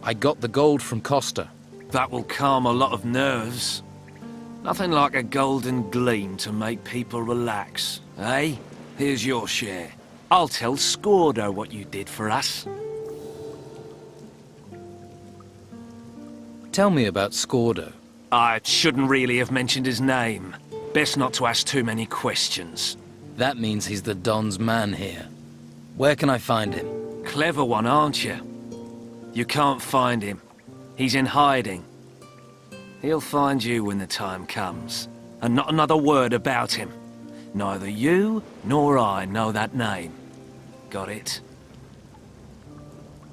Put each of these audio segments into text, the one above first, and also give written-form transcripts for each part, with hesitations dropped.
I got the gold from Costa. That will calm a lot of nerves. Nothing like a golden gleam to make people relax, eh? Here's your share. I'll tell Scordo what you did for us. Tell me about Scordo. I shouldn't really have mentioned his name. Best not to ask too many questions. That means he's the Don's man here. Where can I find him? Clever one, aren't you? You can't find him. He's in hiding. He'll find you when the time comes. And not another word about him. Neither you nor I know that name. Got it?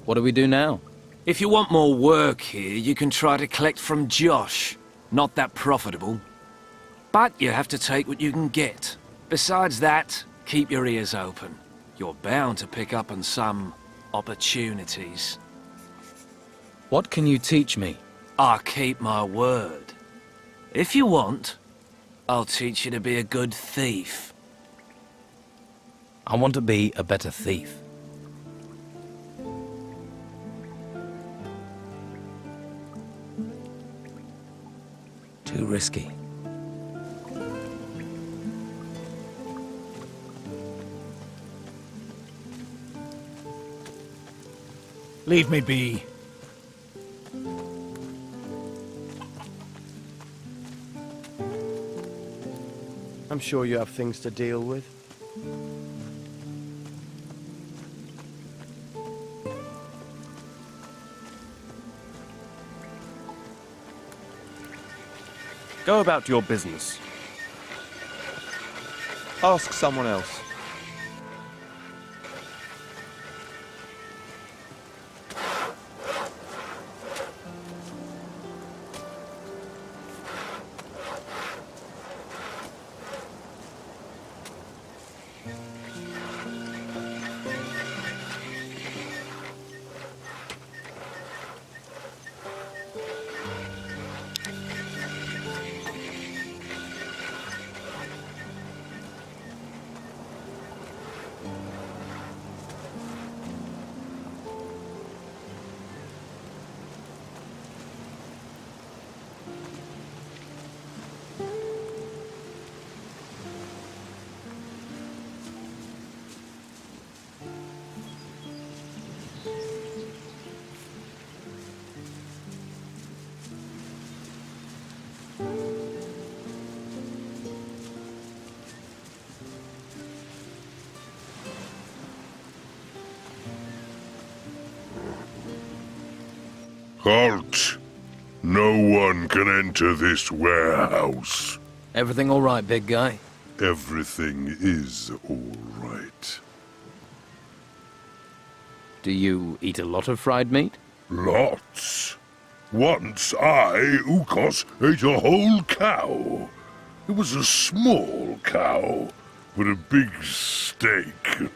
What do we do now? If you want more work here, you can try to collect from Josh. Not that profitable. But you have to take what you can get. Besides that, keep your ears open. You're bound to pick up on some opportunities. What can you teach me? I keep my word. If you want, I'll teach you to be a good thief. I want to be a better thief. Too risky. Leave me be. I'm sure you have things to deal with. Go about your business. Ask someone else. Halt! No one can enter this warehouse. Everything all right, big guy? Everything is all right. Do you eat a lot of fried meat? Lots. Once I, Ukos, ate a whole cow. It was a small cow, but a big steak.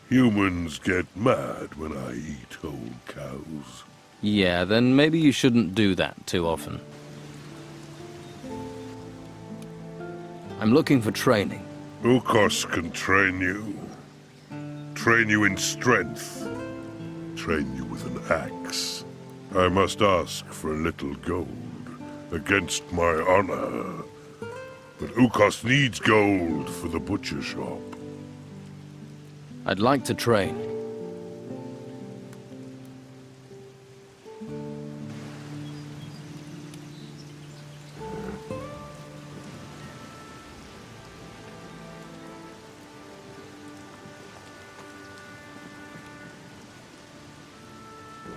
Humans get mad when I eat whole cows. Yeah, then maybe you shouldn't do that too often. I'm looking for training. Ukos can train you. Train you in strength. Train you with an axe. I must ask for a little gold, against my honor. But Ukos needs gold for the butcher shop. I'd like to train.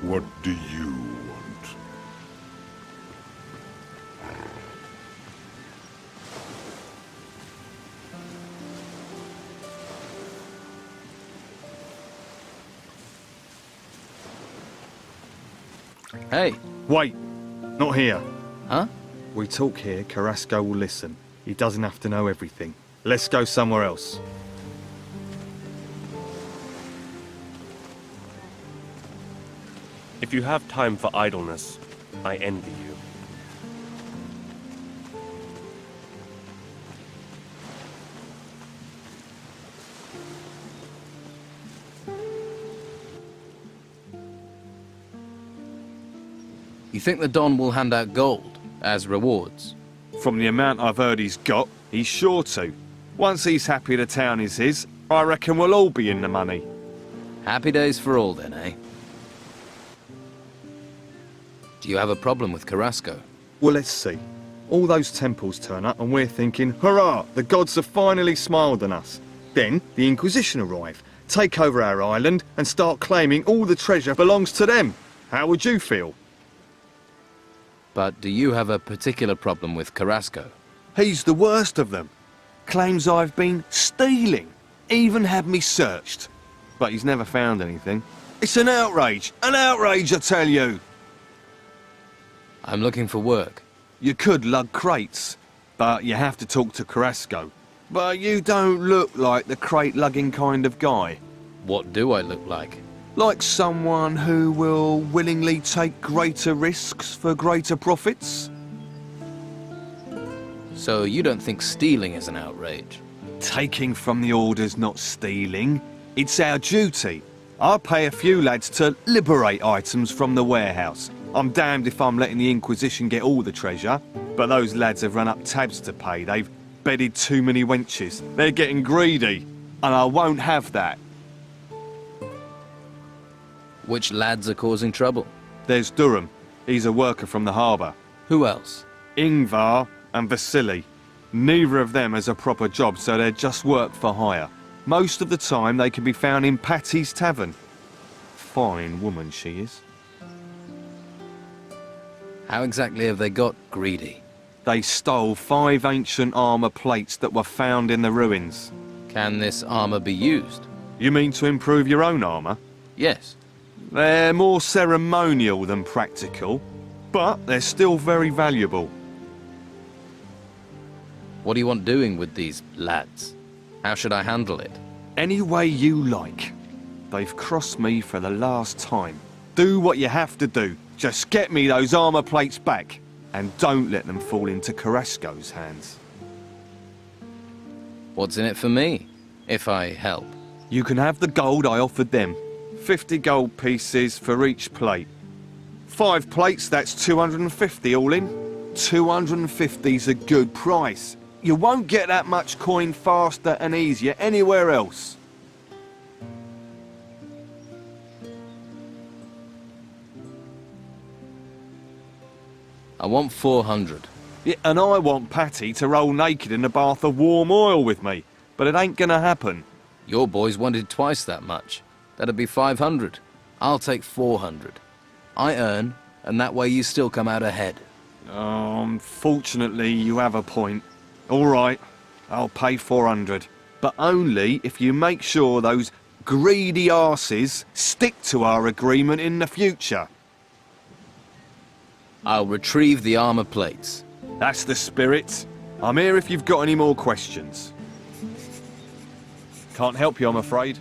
What do you want? Hey! Wait! Not here. Huh? We talk here, Carrasco will listen. He doesn't have to know everything. Let's go somewhere else. If you have time for idleness, I envy you. You think the Don will hand out gold as rewards? From the amount I've heard he's got, he's sure to. Once he's happy the town is his, I reckon we'll all be in the money. Happy days for all then, eh? Do you have a problem with Carrasco? Well, let's see. All those temples turn up and we're thinking, hurrah, the gods have finally smiled on us. Then the Inquisition arrive, take over our island and start claiming all the treasure belongs to them. How would you feel? But do you have a particular problem with Carrasco? He's the worst of them. Claims I've been stealing. Even had me searched. But he's never found anything. It's an outrage, I tell you. I'm looking for work. You could lug crates, but you have to talk to Carrasco. But you don't look like the crate-lugging kind of guy. What do I look like? Like someone who will willingly take greater risks for greater profits? So you don't think stealing is an outrage? Taking from the order's not stealing. It's our duty. I pay a few lads to liberate items from the warehouse. I'm damned if I'm letting the Inquisition get all the treasure, but those lads have run up tabs to pay. They've bedded too many wenches. They're getting greedy, and I won't have that. Which lads are causing trouble? There's Durham. He's a worker from the harbour. Who else? Ingvar and Vasily. Neither of them has a proper job, so they're just work for hire. Most of the time they can be found in Patty's Tavern. Fine woman she is. How exactly have they got greedy? They stole 5 ancient armour plates that were found in the ruins. Can this armor be used? You mean to improve your own armour? Yes. They're more ceremonial than practical, but they're still very valuable. What do you want doing with these lads? How should I handle it? Any way you like. They've crossed me for the last time. Do what you have to do. Just get me those armour plates back, and don't let them fall into Carrasco's hands. What's in it for me, if I help? You can have the gold I offered them. 50 gold pieces for each plate. 5 plates, that's 250 all in. 250's a good price. You won't get that much coin faster and easier anywhere else. I want 400. Yeah, and I want Patty to roll naked in a bath of warm oil with me, but it ain't gonna happen. Your boys wanted twice that much. That'd be 500. I'll take 400. I earn, and that way you still come out ahead. Fortunately, you have a point. All right, I'll pay 400. But only if you make sure those greedy arses stick to our agreement in the future. I'll retrieve the armor plates. That's the spirit. I'm here if you've got any more questions. Can't help you, I'm afraid.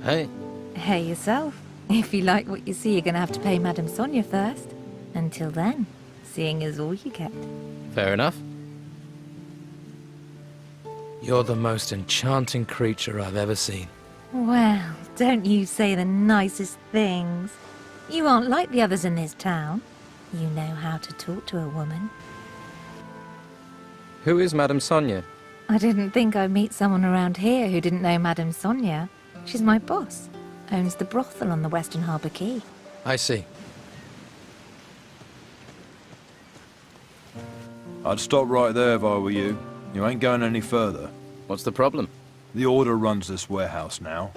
Hey, Hey yourself. If you like what you see, you're gonna have to pay Madame Sonia first. Until then, seeing is all you get. fair enough. You're the most enchanting creature I've ever seen. Well, don't you say the nicest things. You aren't like the others in this town. You know how to talk to a woman. Who is Madame Sonia? I didn't think I'd meet someone around here who didn't know Madame Sonia. She's my boss. Owns the brothel on the Western Harbour Quay. I see. I'd stop right there if I were you. You ain't going any further. What's the problem? The Order runs this warehouse now,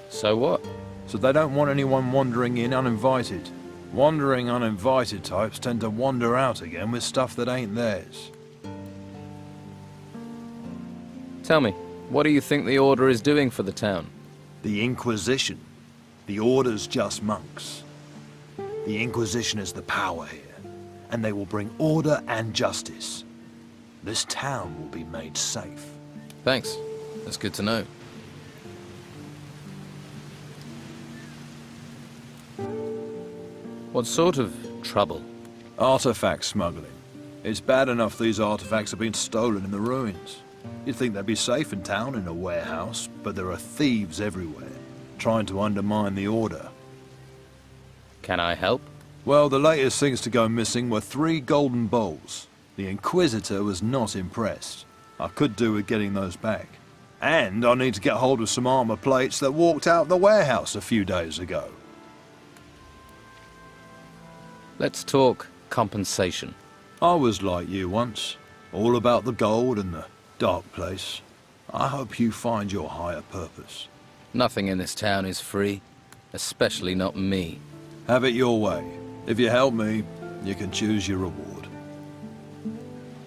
So what? so they don't want anyone wandering in uninvited. Wandering uninvited types tend to wander out again with stuff that ain't theirs. Tell me, what do you think the Order is doing for the town? The Inquisition. The Order's just monks. The Inquisition is the power here, and they will bring order and justice. This town will be made safe. Thanks. That's good to know. What sort of trouble? Artifact smuggling. It's bad enough these artifacts have been stolen in the ruins. You'd think they'd be safe in town in a warehouse, but there are thieves everywhere, trying to undermine the order. Can I help? Well, the latest things to go missing were 3 golden bowls. The Inquisitor was not impressed. I could do with getting those back. And I need to get hold of some armor plates that walked out the warehouse a few days ago. Let's talk compensation. I was like you once, all about the gold and the dark place. I hope you find your higher purpose. Nothing in this town is free, especially not me. Have it your way. If you help me, you can choose your reward.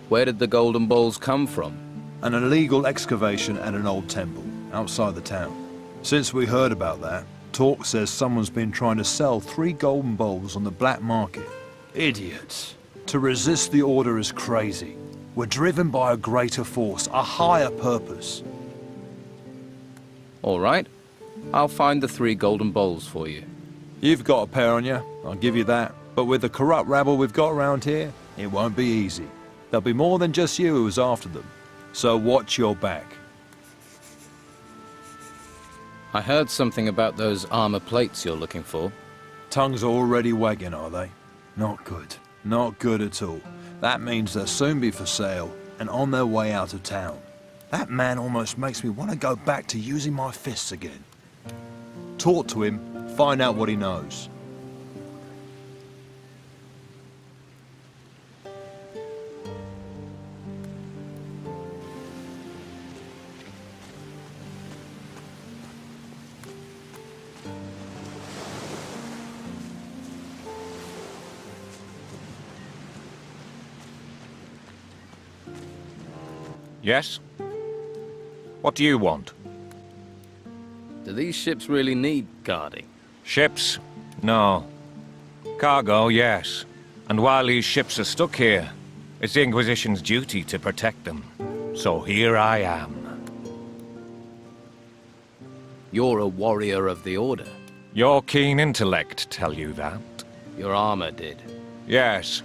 Where did the golden balls come from? An illegal excavation at an old temple, outside the town. Since we heard about that, talk says someone's been trying to sell 3 golden bowls on the black market. Idiots. To resist the order is crazy. We're driven by a greater force, a higher purpose. All right. I'll find the 3 golden bowls for you. You've got a pair on you, I'll give you that. But with the corrupt rabble we've got around here, it won't be easy. There'll be more than just you who's after them. So watch your back. I heard something about those armor plates you're looking for. Tongues are already wagging, are they? Not good. Not good at all. That means they'll soon be for sale and on their way out of town. That man almost makes me want to go back to using my fists again. Talk to him, find out what he knows. Yes? What do you want? Do these ships really need guarding? Ships? No. Cargo, yes. And while these ships are stuck here, it's the Inquisition's duty to protect them. So here I am. You're a warrior of the Order. Your keen intellect tell you that? Your armor did. Yes.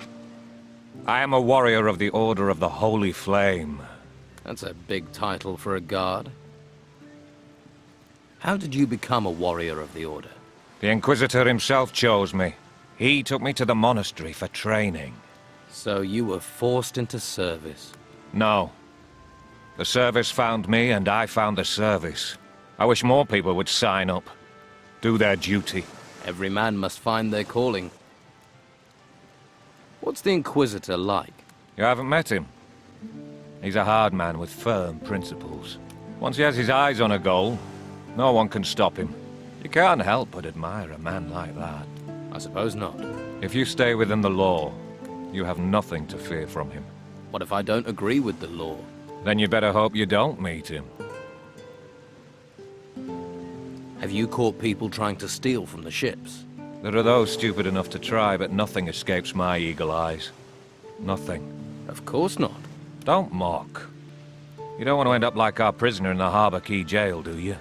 I am a warrior of the Order of the Holy Flame. That's a big title for a guard. How did you become a warrior of the Order? The Inquisitor himself chose me. He took me to the monastery for training. So you were forced into service? No. The service found me, and I found the service. I wish more people would sign up. Do their duty. Every man must find their calling. What's the Inquisitor like? You haven't met him? He's a hard man with firm principles. Once he has his eyes on a goal, no one can stop him. You can't help but admire a man like that. I suppose not. If you stay within the law, you have nothing to fear from him. What if I don't agree with the law? Then you better hope you don't meet him. Have you caught people trying to steal from the ships? There are those stupid enough to try, but nothing escapes my eagle eyes. Nothing. Of course not. Don't mock. You don't want to end up like our prisoner in the Harbour Quay jail, do you?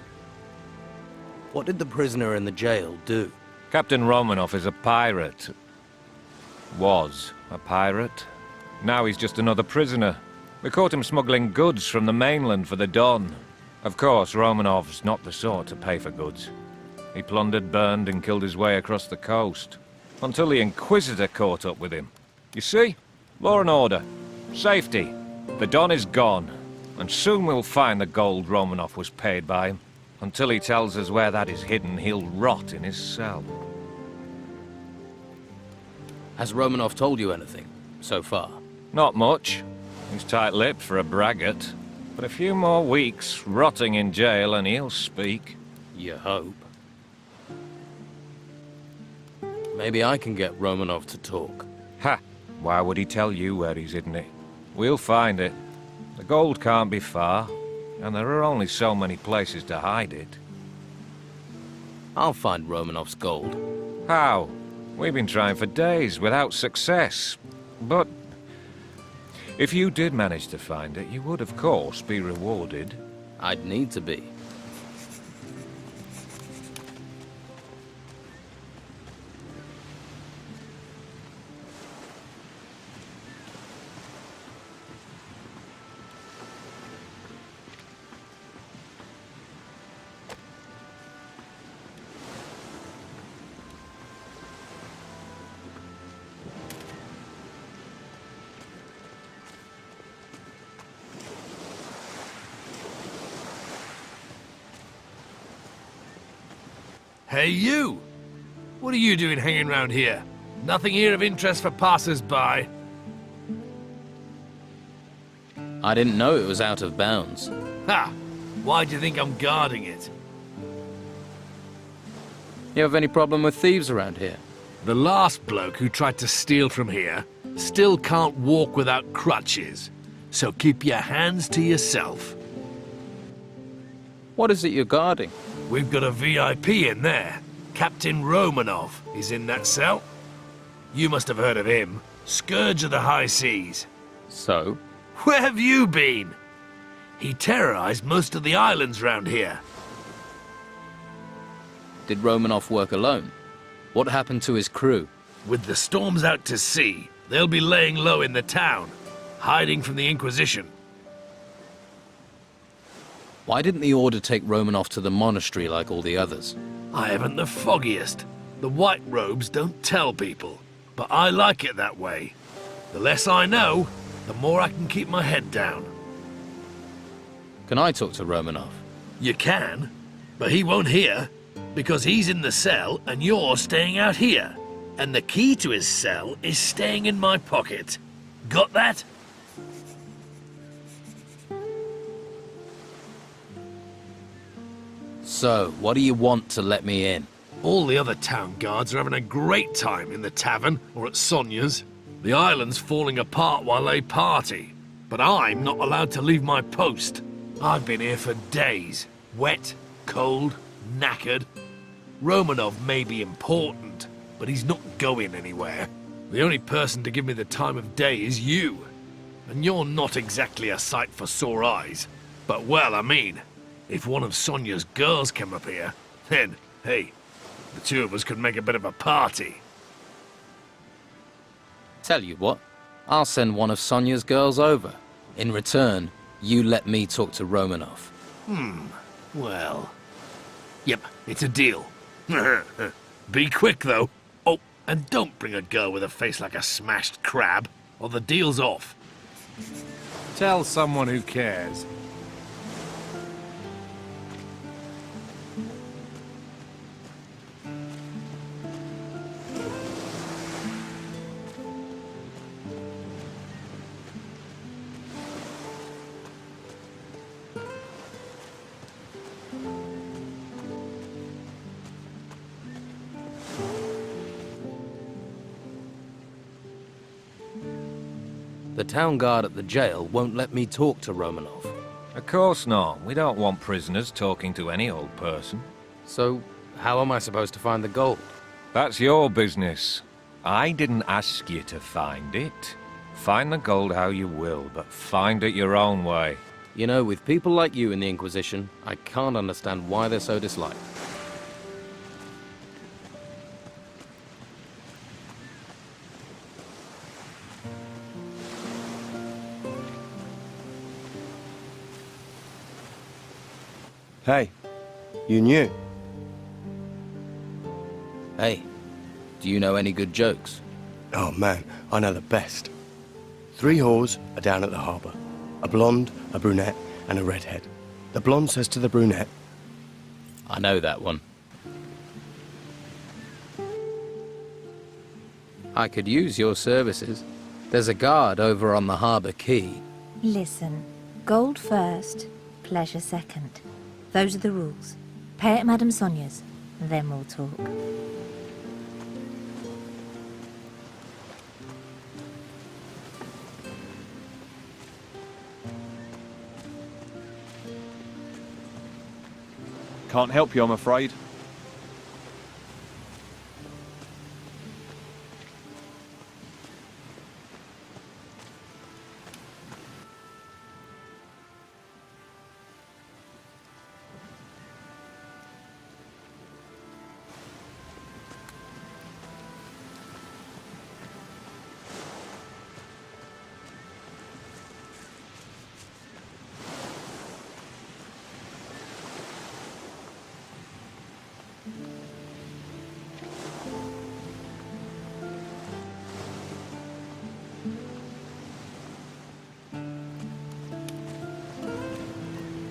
What did the prisoner in the jail do? Captain Romanoff is a pirate. Was a pirate. Now he's just another prisoner. We caught him smuggling goods from the mainland for the Don. Of course, Romanov's not the sort to pay for goods. He plundered, burned, and killed his way across the coast. Until the Inquisitor caught up with him. You see? Law and order. Safety. The Don is gone. And soon we'll find the gold Romanoff was paid by him. Until he tells us where that is hidden, he'll rot in his cell. Has Romanoff told you anything, so far? Not much. He's tight-lipped for a braggart. But a few more weeks, rotting in jail, and he'll speak. You hope. Maybe I can get Romanov to talk. Ha! Why would he tell you where he's hidden it? We'll find it. The gold can't be far, and there are only so many places to hide it. I'll find Romanov's gold. How? We've been trying for days without success. But if you did manage to find it, you would, of course, be rewarded. I'd need to be. Hey, you! What are you doing hanging around here? Nothing here of interest for passers-by. I didn't know it was out of bounds. Ha! Why do you think I'm guarding it? You have any problem with thieves around here? The last bloke who tried to steal from here still can't walk without crutches. So keep your hands to yourself. What is it you're guarding? We've got a VIP in there. Captain Romanov is in that cell. You must have heard of him. Scourge of the high seas. So? Where have you been? He terrorized most of the islands round here. Did Romanov work alone? What happened to his crew? With the storms out to sea, they'll be laying low in the town, hiding from the Inquisition. Why didn't the Order take Romanov to the monastery like all the others? I haven't the foggiest. The white robes don't tell people, but I like it that way. The less I know, the more I can keep my head down. Can I talk to Romanov? You can, but he won't hear, because he's in the cell and you're staying out here. And the key to his cell is staying in my pocket. Got that? So, what do you want to let me in? All the other town guards are having a great time in the tavern or at Sonia's. The island's falling apart while they party, but I'm not allowed to leave my post. I've been here for days, wet, cold, knackered. Romanov may be important, but he's not going anywhere. The only person to give me the time of day is you, and you're not exactly a sight for sore eyes. But well, I mean, if one of Sonia's girls came up here, then, hey, the two of us could make a bit of a party. Tell you what, I'll send one of Sonia's girls over. In return, you let me talk to Romanov. Well... Yep, it's a deal. Be quick, though. Oh, and don't bring a girl with a face like a smashed crab, or the deal's off. Tell someone who cares. The town guard at the jail won't let me talk to Romanov. Of course not. We don't want prisoners talking to any old person. So, how am I supposed to find the gold? That's your business. I didn't ask you to find it. Find the gold how you will, but find it your own way. You know, with people like you in the Inquisition, I can't understand why they're so disliked. Hey, you knew. Hey, do you know any good jokes? Oh man, I know the best. 3 whores are down at the harbour. A blonde, a brunette, and a redhead. The blonde says to the brunette, I know that one. I could use your services. There's a guard over on the harbour quay. Listen, gold first, pleasure second. Those are the rules. Pay at Madame Sonia's, then we'll talk. Can't help you, I'm afraid.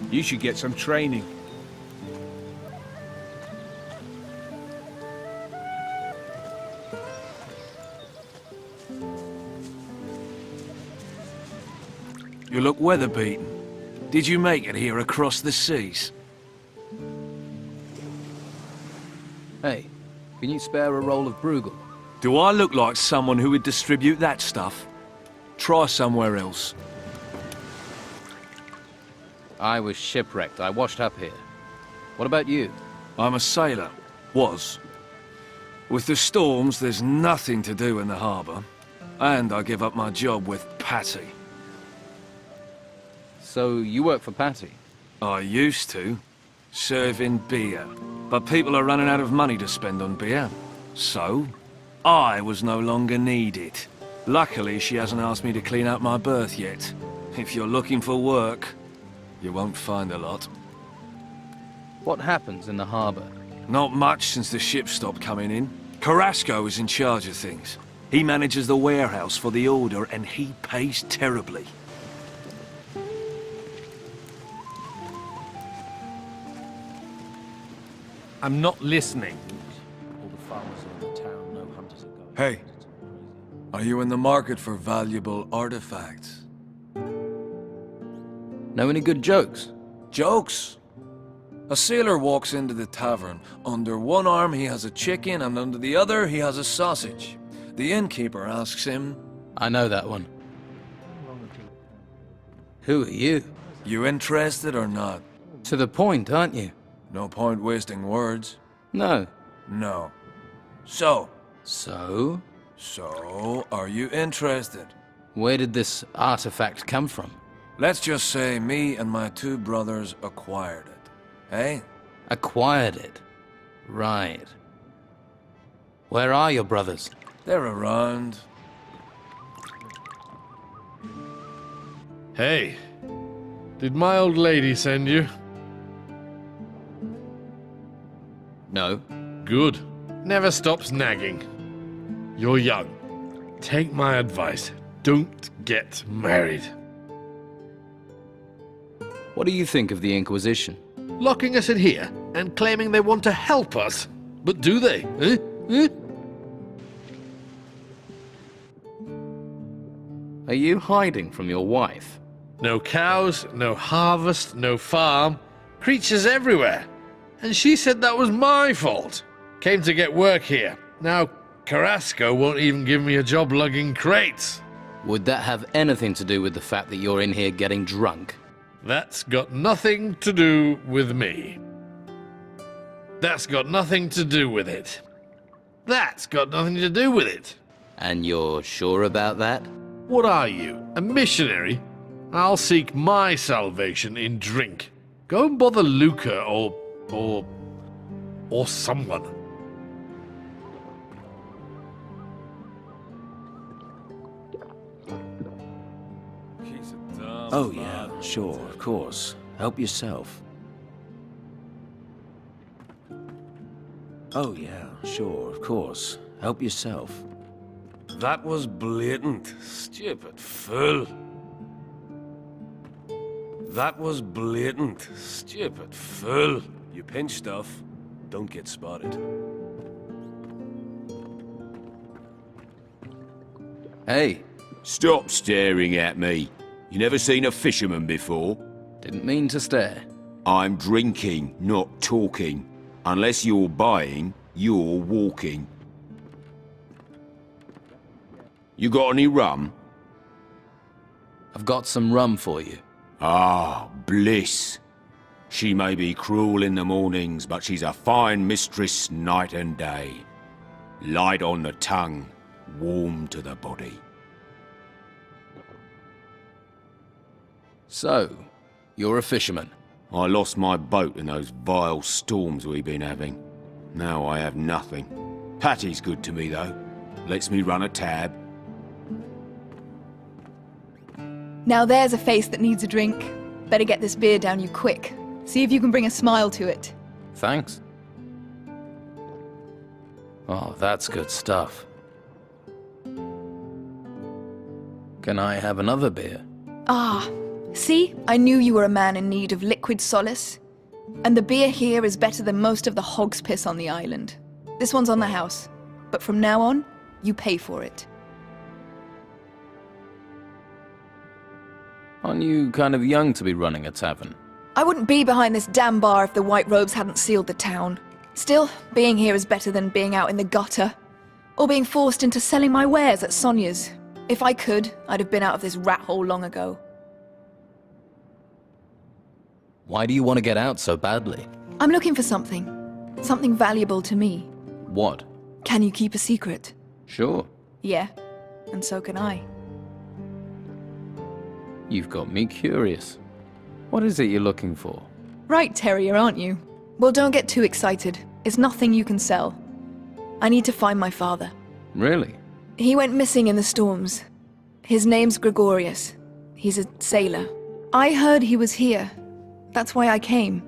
You should get some training. You look weather-beaten. Did you make it here across the seas? Hey, can you spare a roll of Bruegel? Do I look like someone who would distribute that stuff? Try somewhere else. I was shipwrecked. I washed up here. What about you? I'm a sailor. Was. With the storms, there's nothing to do in the harbour. And I give up my job with Patty. So you work for Patty? I used to. Serving beer. But people are running out of money to spend on beer. So, I was no longer needed. Luckily, she hasn't asked me to clean out my berth yet. If you're looking for work, you won't find a lot. What happens in the harbour? Not much since the ship stopped coming in. Carrasco is in charge of things. He manages the warehouse for the Order, and he pays terribly. I'm not listening. All the farmers in the town know hunters are going. Hey, are you in the market for valuable artifacts? Know any good jokes? Jokes? A sailor walks into the tavern. Under one arm he has a chicken, and under the other he has a sausage. The innkeeper asks him, I know that one. Who are you? "You interested or not?" To the point, aren't you? No point wasting words. No. No. So, So? are you interested? Where did this artifact come from? Let's just say me and my two brothers acquired it. Eh? Acquired it. Right. Where are your brothers? They're around. Hey, did my old lady send you? No. Good. Never stops nagging. You're young. Take my advice. Don't get married. What do you think of the Inquisition? Locking us in here and claiming they want to help us. But do they? Eh? Eh? Are you hiding from your wife? No cows, no harvest, no farm. Creatures everywhere. And she said that was my fault. Came to get work here. Now Carrasco won't even give me a job lugging crates. Would that have anything to do with the fact that you're in here getting drunk? That's got nothing to do with me. That's got nothing to do with it. That's got nothing to do with it. And you're sure about that? What are you, a missionary? I'll seek my salvation in drink. Go and bother Luca or someone. Oh yeah, sure, of course. Help yourself. Oh yeah, sure, of course. Help yourself. That was blatant. Stupid fool. That was blatant. Stupid fool. You pinch stuff, don't get spotted. Hey, Stop staring at me. You never seen a fisherman before? didn't mean to stare. I'm drinking, not talking. Unless you're buying, you're walking. You got any rum? I've got some rum for you. Ah, bliss. She may be cruel in the mornings, but she's a fine mistress night and day. Light on the tongue, warm to the body. So, you're a fisherman. I lost my boat in those vile storms we've been having. Now I have nothing. Patty's good to me, though. Lets me run a tab. Now there's a face that needs a drink. Better get this beer down you quick. See if you can bring a smile to it. Thanks. Oh, that's good stuff. Can I have another beer? Ah, see? I knew you were a man in need of liquid solace. And the beer here is better than most of the hog's piss on the island. This one's on the house. But from now on, you pay for it. Aren't you kind of young to be running a tavern? I wouldn't be behind this damn bar if the White Robes hadn't sealed the town. Still, being here is better than being out in the gutter. Or being forced into selling my wares at Sonia's. If I could, I'd have been out of this rat hole long ago. Why do you want to get out so badly? I'm looking for something. Something valuable to me. What? Can you keep a secret? Sure. Yeah, and so can I. You've got me curious. What is it you're looking for? Right, Terrier, aren't you? Well, don't get too excited. It's nothing you can sell. I need to find my father. Really? He went missing in the storms. His name's Gregorius. He's a sailor. I heard he was here. That's why I came.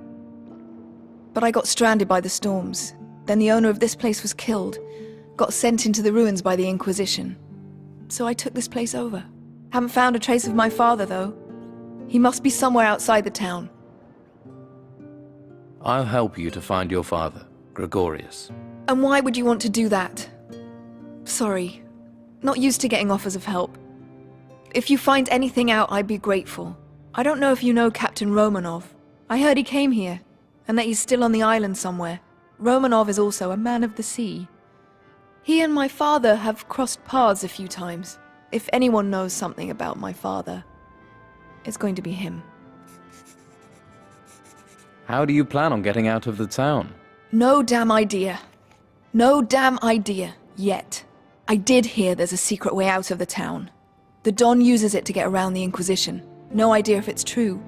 But I got stranded by the storms. Then the owner of this place was killed. Got sent into the ruins by the Inquisition. So I took this place over. Haven't found a trace of my father, though. He must be somewhere outside the town. I'll help you to find your father, Gregorius. And why would you want to do that? Sorry. Not used to getting offers of help. If you find anything out, I'd be grateful. I don't know if you know Captain Romanov. I heard he came here, and that he's still on the island somewhere. Romanov is also a man of the sea. He and my father have crossed paths a few times. If anyone knows something about my father, it's going to be him. How do you plan on getting out of the town? No damn idea. No damn idea, yet. I did hear there's a secret way out of the town. The Don uses it to get around the Inquisition. No idea if it's true.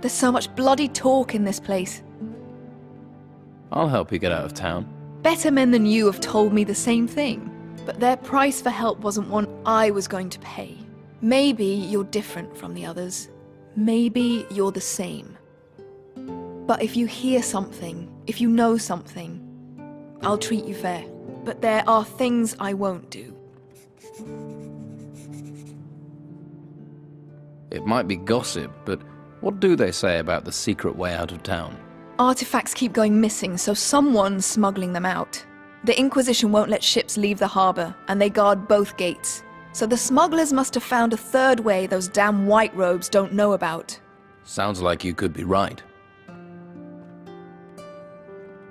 There's so much bloody talk in this place. I'll help you get out of town. Better men than you have told me the same thing. But their price for help wasn't one I was going to pay. Maybe you're different from the others. Maybe you're the same. But if you hear something, if you know something, I'll treat you fair. But there are things I won't do. It might be gossip, but what do they say about the secret way out of town? Artifacts keep going missing, so someone's smuggling them out. The Inquisition won't let ships leave the harbor, and they guard both gates. So the smugglers must have found a third way those damn White Robes don't know about. Sounds like you could be right.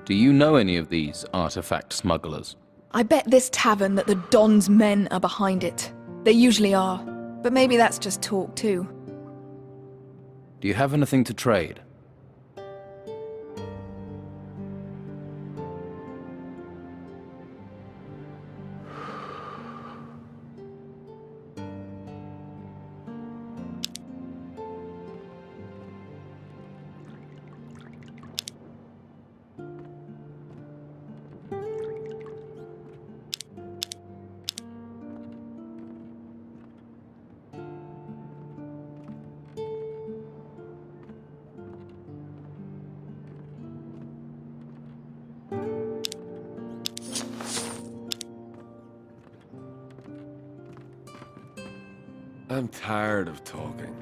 Do you know any of these artifact smugglers? I bet this tavern that the Don's men are behind it. They usually are. But maybe that's just talk too. Do you have anything to trade? I'm tired of talking.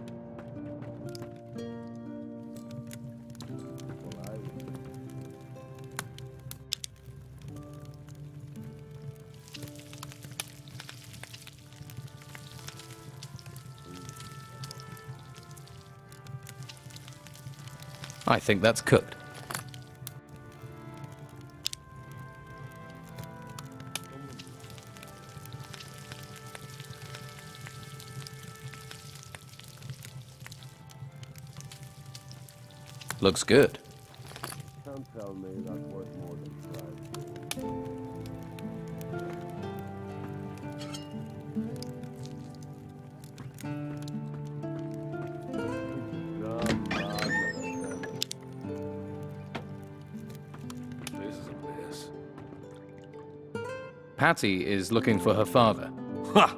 I think that's cooked. Looks good. Don't tell me that's worth more than This is a mess. Patty is looking for her father. Ha!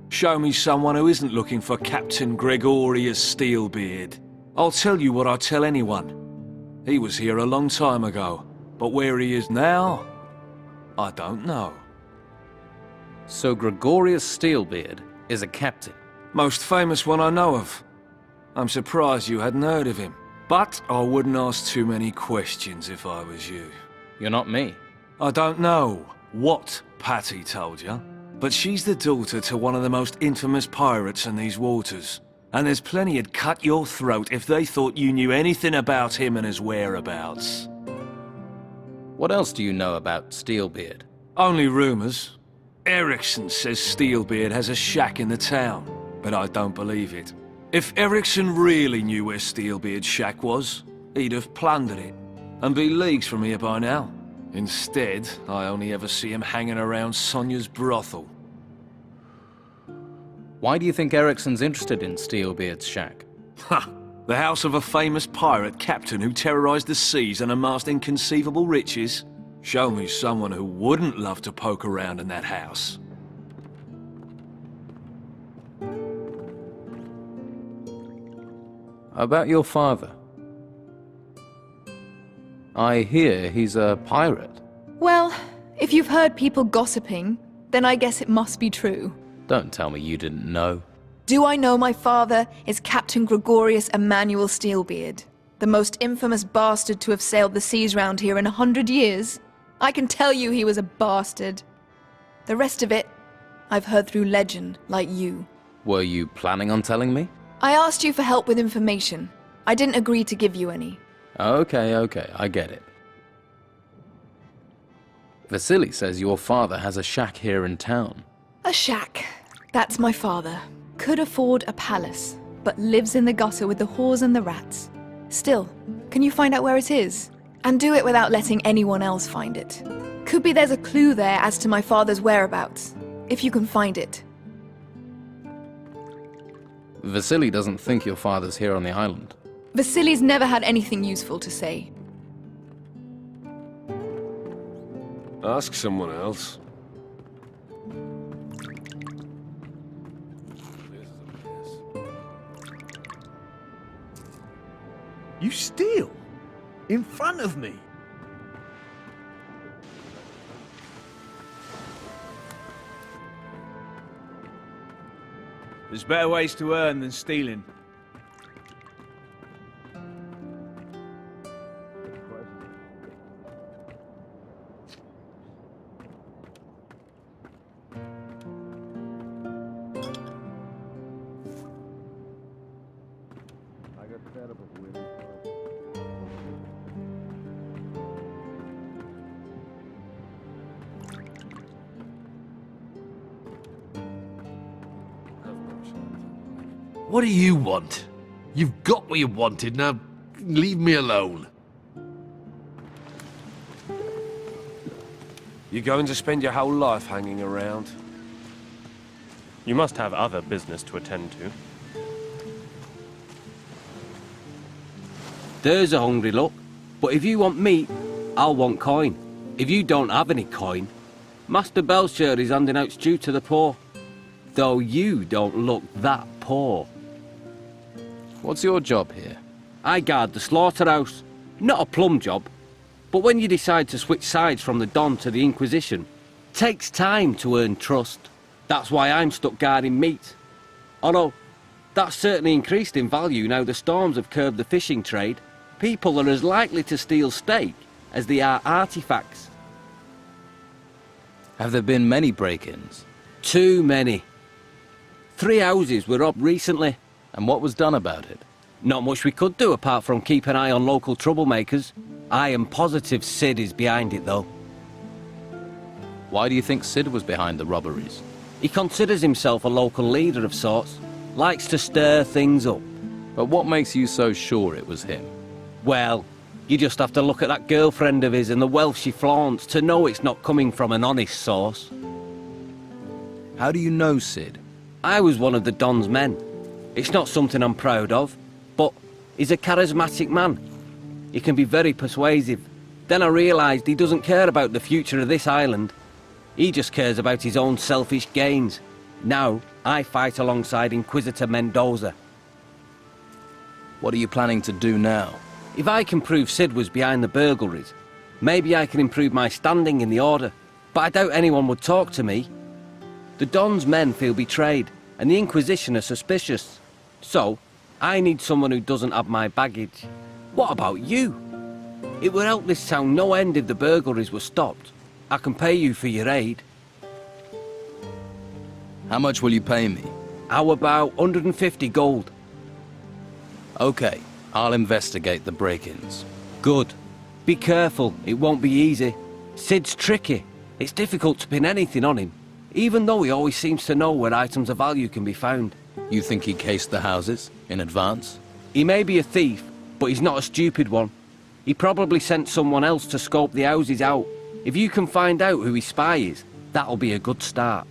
Show me someone who isn't looking for Captain Gregorius Steelbeard. I'll tell you what I tell anyone. He was here a long time ago, but where he is now, I don't know. So Gregorius Steelbeard is a captain. Most famous one I know of. I'm surprised you hadn't heard of him. But I wouldn't ask too many questions if I was you. You're not me. I don't know what Patty told you, but she's the daughter to one of the most infamous pirates in these waters. And there's plenty who'd cut your throat if they thought you knew anything about him and his whereabouts. What else do you know about Steelbeard? Only rumours. Eriksson says Steelbeard has a shack in the town, but I don't believe it. If Eriksson really knew where Steelbeard's shack was, he'd have plundered it, and be leagues from here by now. Instead, I only ever see him hanging around Sonia's brothel. Why do you think Eriksson's interested in Steelbeard's shack? Ha! The house of a famous pirate captain who terrorized the seas and amassed inconceivable riches? Show me someone who wouldn't love to poke around in that house. About your father. I hear he's a pirate. Well, if you've heard people gossiping, then I guess it must be true. Don't tell me you didn't know. Do I know my father is Captain Gregorius Emmanuel Steelbeard, the most infamous bastard to have sailed the seas round here in 100 years? I can tell you he was a bastard. The rest of it, I've heard through legend, like you. Were you planning on telling me? I asked you for help with information. I didn't agree to give you any. Okay, I get it. Vasily says your father has a shack here in town. A shack. That's my father. Could afford a palace, but lives in the gutter with the whores and the rats. Still, can you find out where it is? And do it without letting anyone else find it. Could be there's a clue there as to my father's whereabouts, if you can find it. Vasily doesn't think your father's here on the island. Vasily's never had anything useful to say. Ask someone else. You steal? In front of me? There's better ways to earn than stealing. What do you want? You've got what you wanted, now leave me alone. You're going to spend your whole life hanging around? You must have other business to attend to. There's a hungry look. But if you want meat, I'll want coin. If you don't have any coin, Master Belcher is handing out stew to the poor. Though you don't look that poor. What's your job here? I guard the slaughterhouse. Not a plum job. But when you decide to switch sides from the Don to the Inquisition, takes time to earn trust. That's why I'm stuck guarding meat. Although, that's certainly increased in value now the storms have curbed the fishing trade. People are as likely to steal steak as they are artifacts. Have there been many break-ins? Too many. 3 houses were robbed recently. And what was done about it? Not much we could do apart from keep an eye on local troublemakers. I am positive Sid is behind it though. Why do you think Sid was behind the robberies? He considers himself a local leader of sorts. Likes to stir things up. But what makes you so sure it was him? Well, you just have to look at that girlfriend of his and the wealth she flaunts to know it's not coming from an honest source. How do you know Sid? I was one of the Don's men. It's not something I'm proud of, but he's a charismatic man. He can be very persuasive. Then I realised he doesn't care about the future of this island. He just cares about his own selfish gains. Now, I fight alongside Inquisitor Mendoza. What are you planning to do now? If I can prove Sid was behind the burglaries, maybe I can improve my standing in the Order. But I doubt anyone would talk to me. The Don's men feel betrayed, and the Inquisition are suspicious. So, I need someone who doesn't have my baggage. What about you? It would help this town no end if the burglaries were stopped. I can pay you for your aid. How much will you pay me? How about 150 gold? Okay, I'll investigate the break-ins. Good. Be careful, it won't be easy. Sid's tricky. It's difficult to pin anything on him, even though he always seems to know where items of value can be found. You think he cased the houses in advance? He may be a thief, but he's not a stupid one. He probably sent someone else to scope the houses out. If you can find out who his spy is, that'll be a good start.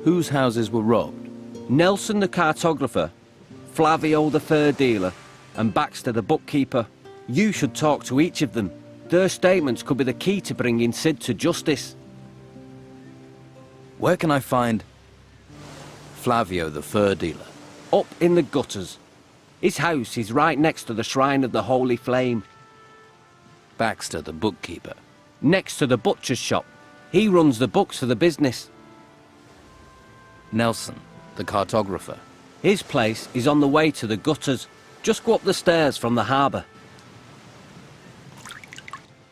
Whose houses were robbed? Nelson the cartographer, Flavio the fur dealer, and Baxter the bookkeeper. You should talk to each of them. Their statements could be the key to bringing Sid to justice. Where can I find Flavio the fur dealer? Up in the gutters. His house is right next to the Shrine of the Holy Flame. Baxter the bookkeeper. Next to the butcher's shop. He runs the books for the business. Nelson the cartographer. His place is on the way to the gutters. Just go up the stairs from the harbour.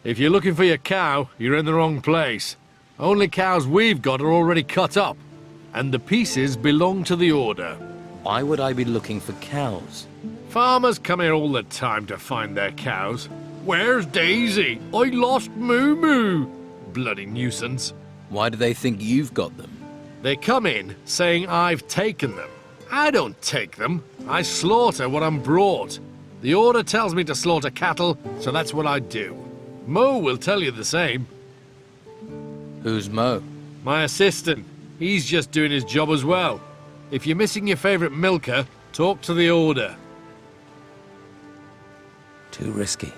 If you're looking for your cow, you're in the wrong place. Only cows we've got are already cut up, and the pieces belong to the Order. Why would I be looking for cows? Farmers come here all the time to find their cows. Where's Daisy? I lost Moo Moo. Bloody nuisance. Why do they think you've got them? They come in saying I've taken them. I don't take them. I slaughter what I'm brought. The Order tells me to slaughter cattle, so that's what I do. Mo will tell you the same. Who's Mo? My assistant. He's just doing his job as well. If you're missing your favourite milker, talk to the Order. Too risky.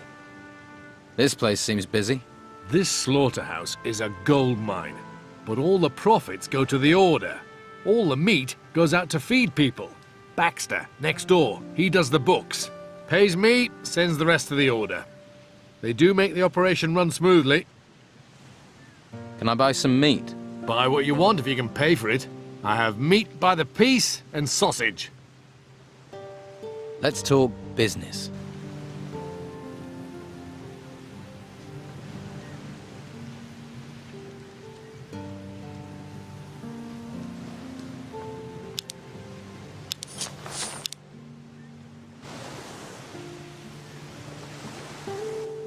This place seems busy. This slaughterhouse is a gold mine, but all the profits go to the Order. All the meat goes out to feed people. Baxter, next door, he does the books. Pays me, sends the rest to the Order. They do make the operation run smoothly. Can I buy some meat? Buy what you want if you can pay for it. I have meat by the piece and sausage. Let's talk business.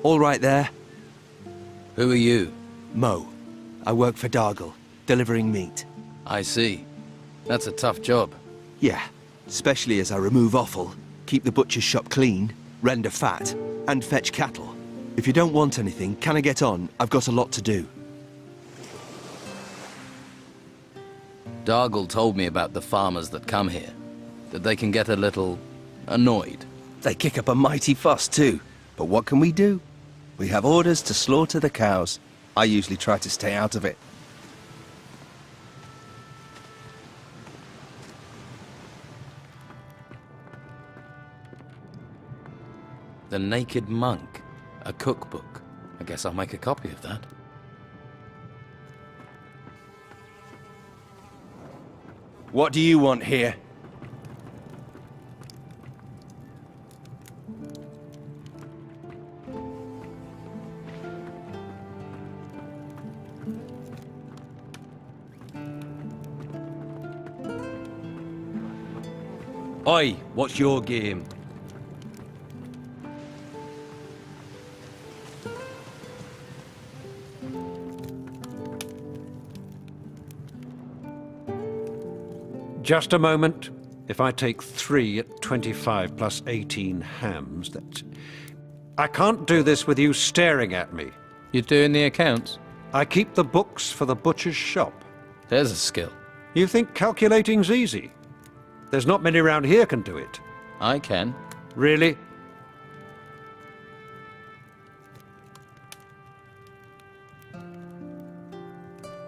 All right there. Who are you? Mo. I work for Dargle, delivering meat. I see. That's a tough job. Yeah, especially as I remove offal, keep the butcher's shop clean, render fat, and fetch cattle. If you don't want anything, can I get on? I've got a lot to do. Dargle told me about the farmers that come here. That they can get a little annoyed. They kick up a mighty fuss too. But what can we do? We have orders to slaughter the cows. I usually try to stay out of it. The Naked Monk. A cookbook. I guess I'll make a copy of that. What do you want here? Oi, what's your game? Just a moment. If I take 3 at 25 plus 18 hams, that... I can't do this with you staring at me. You're doing the accounts? I keep the books for the butcher's shop. There's a skill. You think calculating's easy? There's not many around here can do it. I can. Really?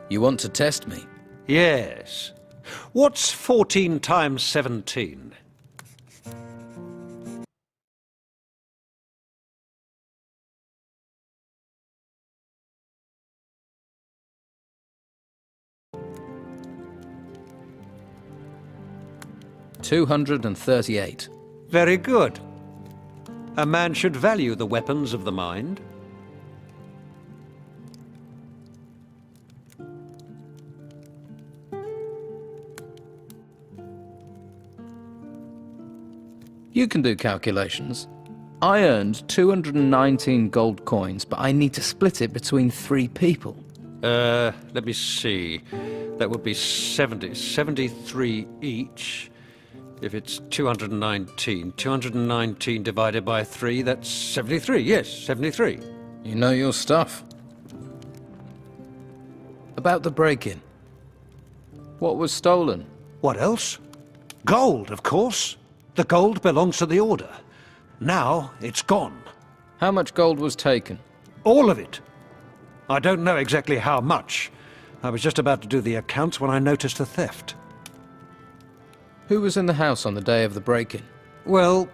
You want to test me? Yes. What's 14 times 17? $238. Very good. A man should value the weapons of the mind. You can do calculations. I earned 219 gold coins, but I need to split it between 3 people. Let me see. That would be 73 each. If it's 219. 219 divided by 3, that's 73. Yes, 73. You know your stuff. About the break-in. What was stolen? What else? Gold, of course. The gold belongs to the Order. Now it's gone. How much gold was taken? All of it. I don't know exactly how much. I was just about to do the accounts when I noticed the theft. Who was in the house on the day of the break-in? Well,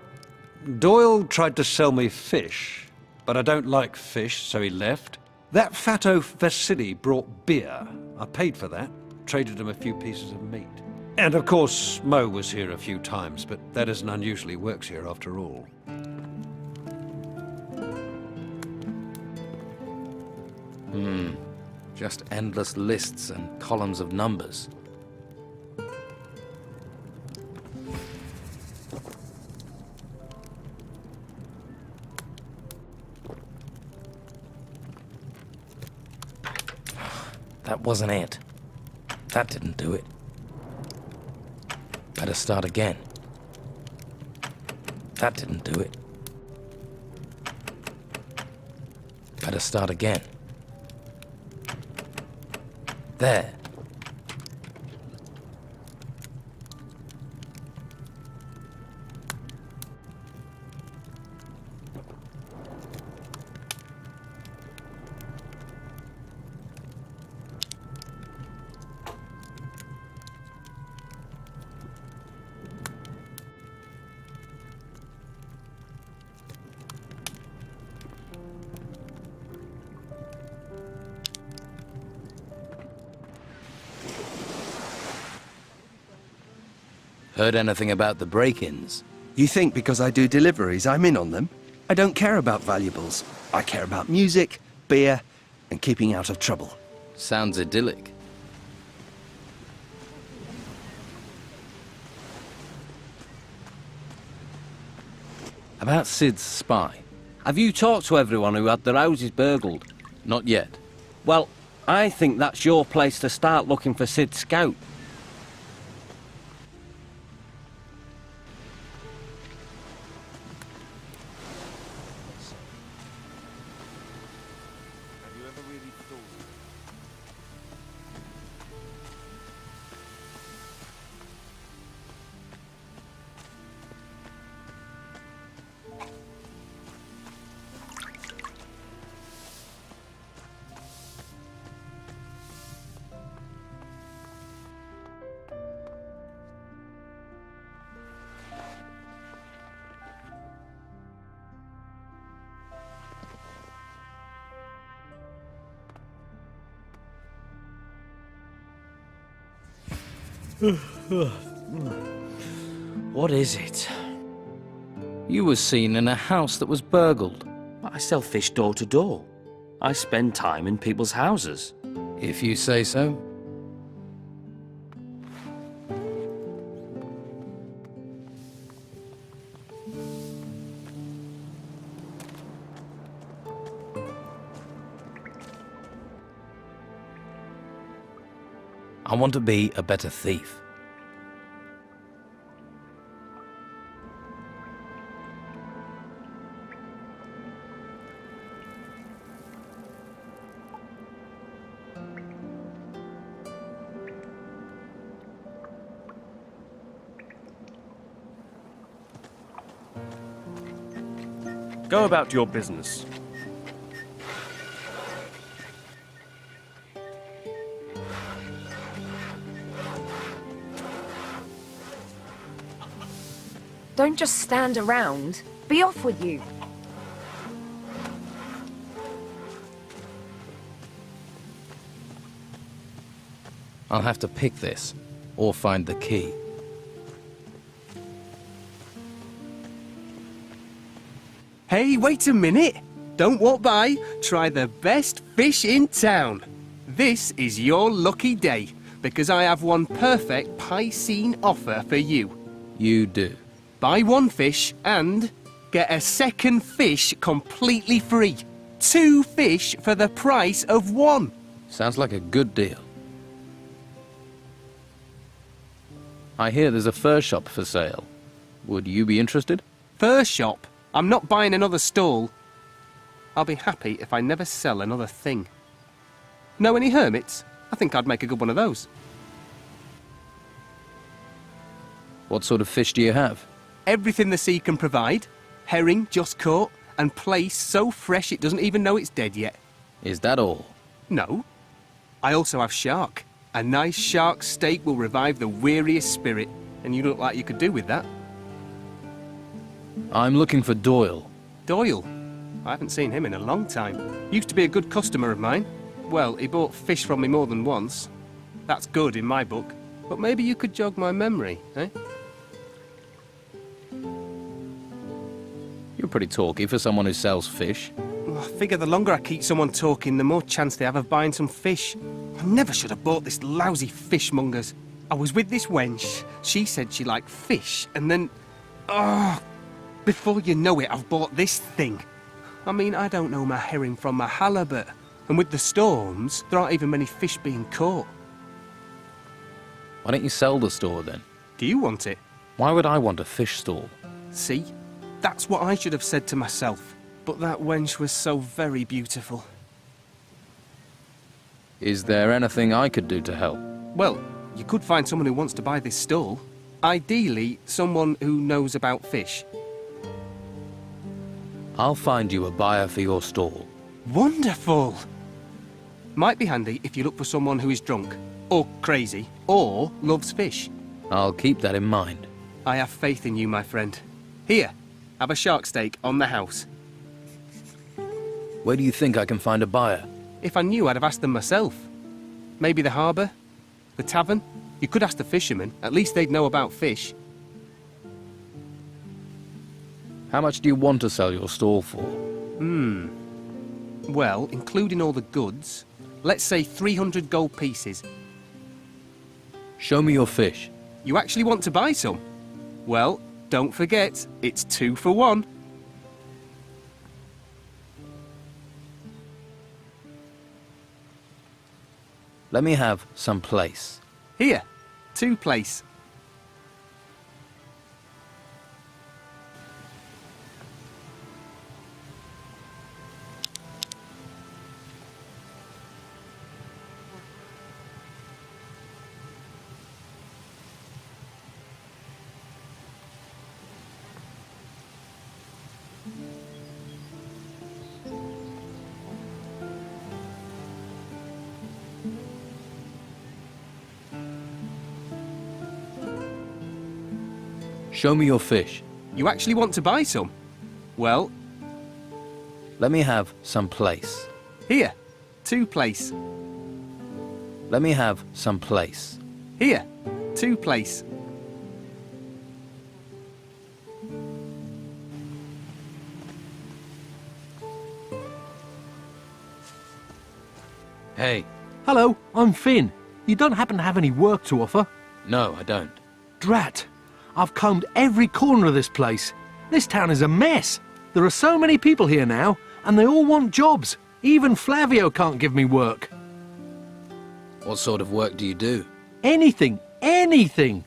Doyle tried to sell me fish, but I don't like fish, so he left. That fatto Vasily brought beer. I paid for that, traded him a few pieces of meat. And of course, Mo was here a few times, but that isn't unusual. He works here after all. Just endless lists and columns of numbers. That wasn't it. That didn't do it. Better start again. That didn't do it. Better start again. There. Heard anything about the break-ins? You think because I do deliveries, I'm in on them? I don't care about valuables. I care about music, beer, and keeping out of trouble. Sounds idyllic. About Sid's spy. Have you talked to everyone who had their houses burgled? Not yet. Well, I think that's your place to start looking for Sid's scout. What is it? You were seen in a house that was burgled. I sell fish door to door. I spend time in people's houses. If you say so. I want to be a better thief. Go about your business. Don't just stand around. Be off with you. I'll have to pick this, or find the key. Hey, wait a minute! Don't walk by. Try the best fish in town. This is your lucky day, because I have one perfect Piscine offer for you. You do. Buy one fish and get a second fish completely free. 2 fish for the price of 1. Sounds like a good deal. I hear there's a fur shop for sale. Would you be interested? Fur shop? I'm not buying another stall. I'll be happy if I never sell another thing. Know any hermits? I think I'd make a good one of those. What sort of fish do you have? Everything the sea can provide. Herring just caught, and plaice so fresh it doesn't even know it's dead yet. Is that all? No. I also have shark. A nice shark steak will revive the weariest spirit, and you look like you could do with that. I'm looking for Doyle. Doyle? I haven't seen him in a long time. Used to be a good customer of mine. Well, he bought fish from me more than once. That's good in my book. But maybe you could jog my memory, eh? You're pretty talky for someone who sells fish. Well, I figure the longer I keep someone talking, the more chance they have of buying some fish. I never should have bought this lousy fishmonger's. I was with this wench. She said she liked fish, and then... Oh, before you know it, I've bought this thing. I mean, I don't know my herring from my halibut. And with the storms, there aren't even many fish being caught. Why don't you sell the store then? Do you want it? Why would I want a fish stall? See? That's what I should have said to myself. But that wench was so very beautiful. Is there anything I could do to help? Well, you could find someone who wants to buy this stall. Ideally, someone who knows about fish. I'll find you a buyer for your stall. Wonderful! Might be handy if you look for someone who is drunk, or crazy, or loves fish. I'll keep that in mind. I have faith in you, my friend. Here, have a shark steak on the house. Where do you think I can find a buyer? If I knew, I'd have asked them myself. Maybe the harbour? The tavern? You could ask the fishermen. At least they'd know about fish. How much do you want to sell your stall for? Well, including all the goods, let's say 300 gold pieces. Show me your fish. You actually want to buy some? Well, don't forget, it's 2 for 1. Let me have some place. Here, 2 place. Show me your fish. You actually want to buy some? Well... Let me have some place. Here, 2 place. Let me have some place. Here, 2 place. Hey. Hello, I'm Finn. You don't happen to have any work to offer? No, I don't. Drat. I've combed every corner of this place. This town is a mess. There are so many people here now, and they all want jobs. Even Flavio can't give me work. What sort of work do you do? Anything, anything.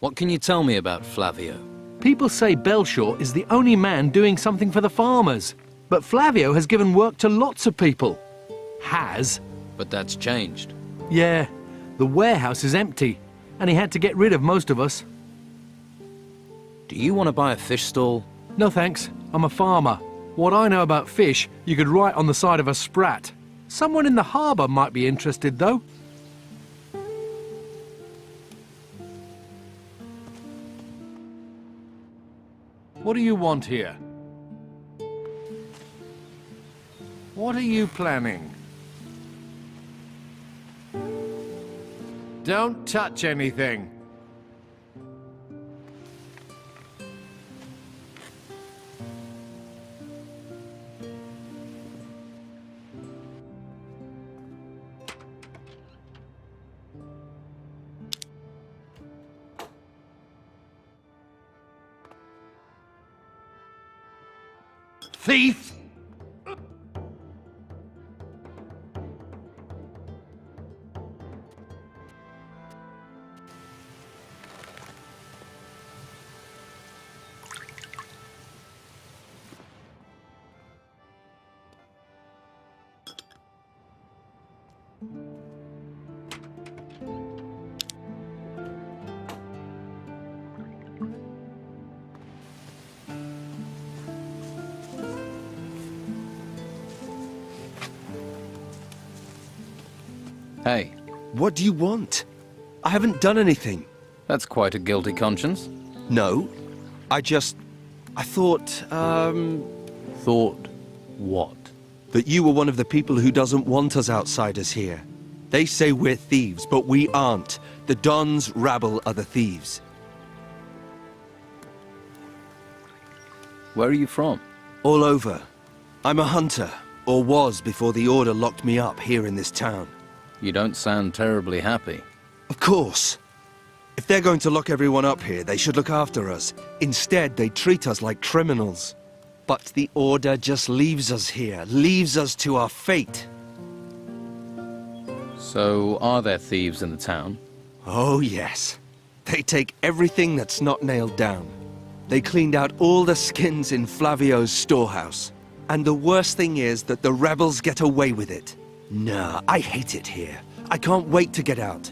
What can you tell me about Flavio? People say Belshaw is the only man doing something for the farmers. But Flavio has given work to lots of people. Has. But that's changed. Yeah, the warehouse is empty, and he had to get rid of most of us. Do you want to buy a fish stall? No thanks, I'm a farmer. What I know about fish, you could write on the side of a sprat. Someone in the harbour might be interested, though. What do you want here? What are you planning? Don't touch anything. thief! Hey, What do you want? I haven't done anything. that's quite a guilty conscience. No. I thought, Thought what? that you were one of the people who doesn't want us outsiders here. They say we're thieves, but we aren't. The Don's rabble are the thieves. Where are you from? All over. I'm a hunter, or was before the Order locked me up here in this town. You don't sound terribly happy. Of course. If they're going to lock everyone up here, they should look after us. Instead, they treat us like criminals. But the Order just leaves us here, leaves us to our fate. So, are there thieves in the town? Oh, yes. They take everything that's not nailed down. They cleaned out all the skins in Flavio's storehouse. And the worst thing is that the rebels get away with it. Nah, I hate it here. I can't wait to get out.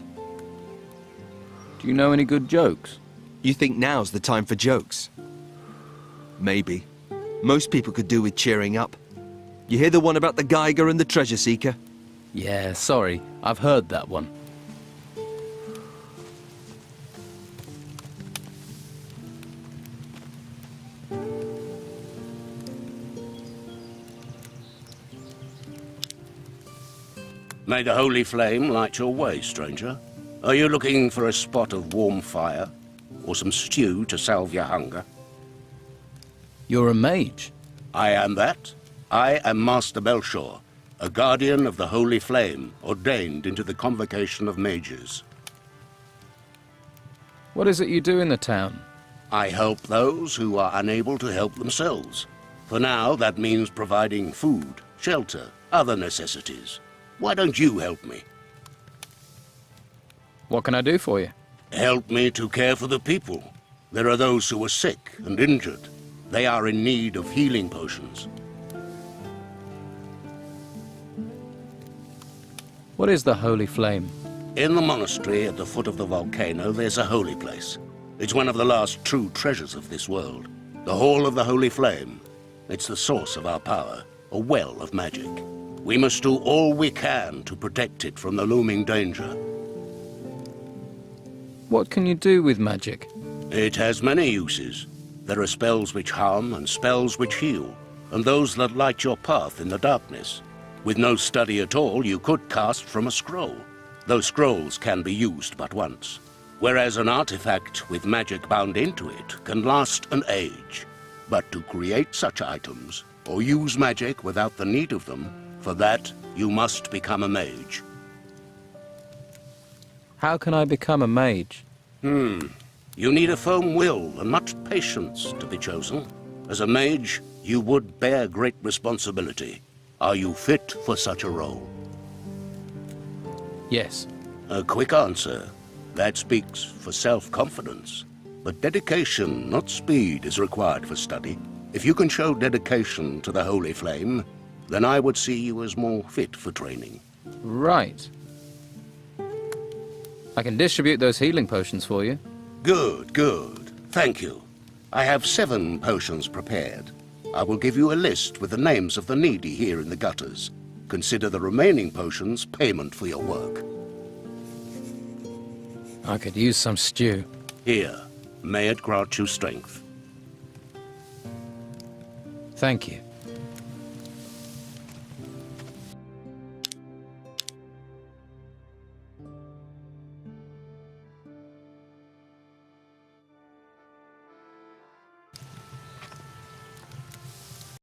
Do you know any good jokes? You think now's the time for jokes? Maybe. Most people could do with cheering up. You hear the one about the Geiger and the Treasure Seeker? Yeah, sorry. I've heard that one. May the holy flame light your way, stranger. Are you looking for a spot of warm fire? Or some stew to salve your hunger? You're a mage. I am that. I am Master Belshore, a guardian of the holy flame, ordained into the convocation of mages. What is it you do in the town? I help those who are unable to help themselves. For now, that means providing food, shelter, other necessities. Why don't you help me? What can I do for you? Help me to care for the people. There are those who are sick and injured. They are in need of healing potions. What is the Holy Flame? In the monastery at the foot of the volcano, there's a holy place. It's one of the last true treasures of this world. The Hall of the Holy Flame. It's the source of our power, a well of magic. We must do all we can to protect it from the looming danger. What can you do with magic? It has many uses. There are spells which harm and spells which heal, and those that light your path in the darkness. With no study at all, you could cast from a scroll. Those scrolls can be used but once, whereas an artifact with magic bound into it can last an age. But to create such items, or use magic without the need of them, for that you must become a mage. How can I become a mage? You need a firm will and much patience to be chosen. As a mage, you would bear great responsibility. Are you fit for such a role? Yes. A quick answer. That speaks for self-confidence. But dedication, not speed, is required for study. If you can show dedication to the Holy Flame, then I would see you as more fit for training. Right. I can distribute those healing potions for you. Good, good. Thank you. I have 7 potions prepared. I will give you a list with the names of the needy here in the gutters. Consider the remaining potions payment for your work. I could use some stew. Here, may it grant you strength. Thank you.